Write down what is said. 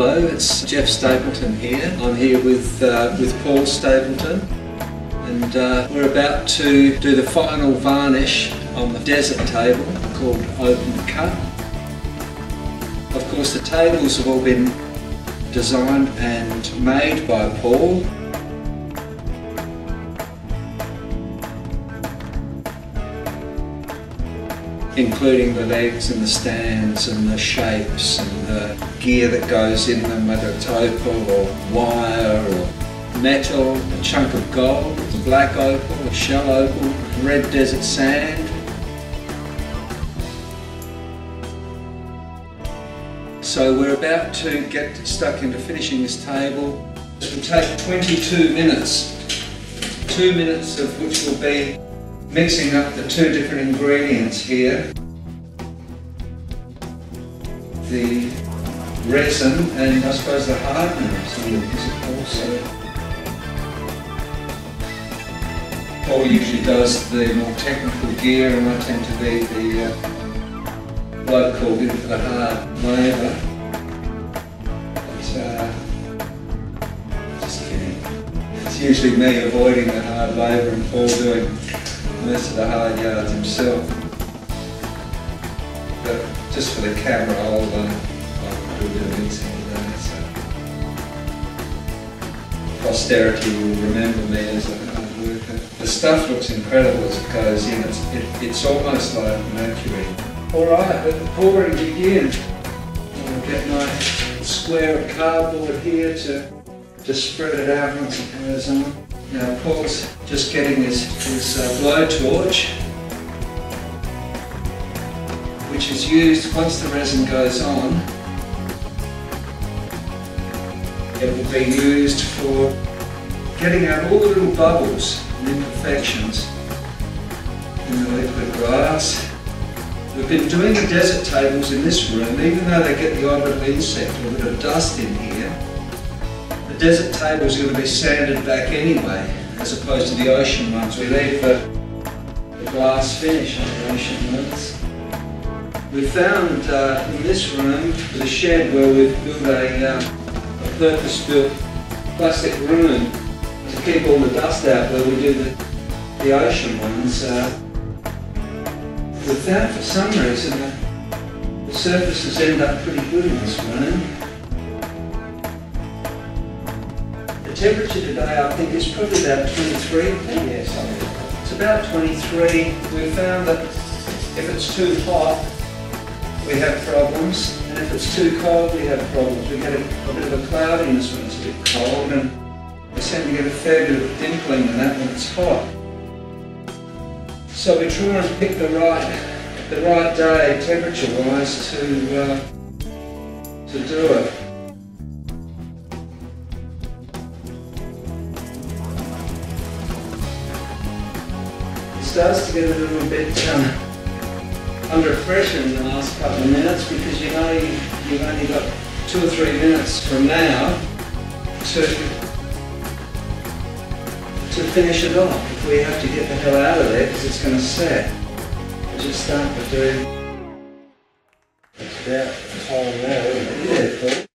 Hello, it's Geoff Stapleton here. I'm here with Paul Stapleton, and we're about to do the final varnish on the desert table called Open Cut. Of course, the tables have all been designed and made by Paul. Including the legs and the stands and the shapes and the gear that goes in them, whether it's opal or wire or metal, a chunk of gold, a black opal, a shell opal, red desert sand. So we're about to get stuck into finishing this table. It will take 22 minutes, 2 minutes of which will be mixing up the two different ingredients here, the resin and I suppose the hardener also. Paul usually does the more technical gear and I tend to be the bloke called in for the hard labour. Just kidding. It's usually me avoiding the hard labour and Paul doing most of the hard yards himself. But just for the camera, I'll do a bit of mixing today, so posterity will remember me as a hard worker. The stuff looks incredible as it goes in. It's almost like mercury. Alright, let the pouring begin. I'll get my square of cardboard here to spread it out once it goes on. Now Paul's just getting his blowtorch, which is used once the resin goes on. It will be used for getting out all the little bubbles and imperfections in the liquid glass. We've been doing the desert tables in this room, even though they get the odd little insect or a bit of dust in here. The desert tables are going to be sanded back anyway, as opposed to the ocean ones. We leave the glass finish on the ocean ones. We found in this room the shed where we've built a purpose-built plastic room to keep all the dust out where we do the ocean ones. We found for some reason the surfaces end up pretty good in this room. The temperature today I think is probably about 23. Yes, it's about 23. We found that if it's too hot we have problems, and if it's too cold we have problems. We get a bit of a cloudiness when it's a bit cold, and we seem to get a fair bit of dimpling in that when it's hot. So we try and pick the right day temperature-wise to do it. It starts to get a little bit under pressure in the last couple of minutes because you know you've only got 2 or 3 minutes from now to finish it off. If we have to get the hell out of there because it's going to set. We're just starting to do about the whole now, isn't it? Yeah, Paul.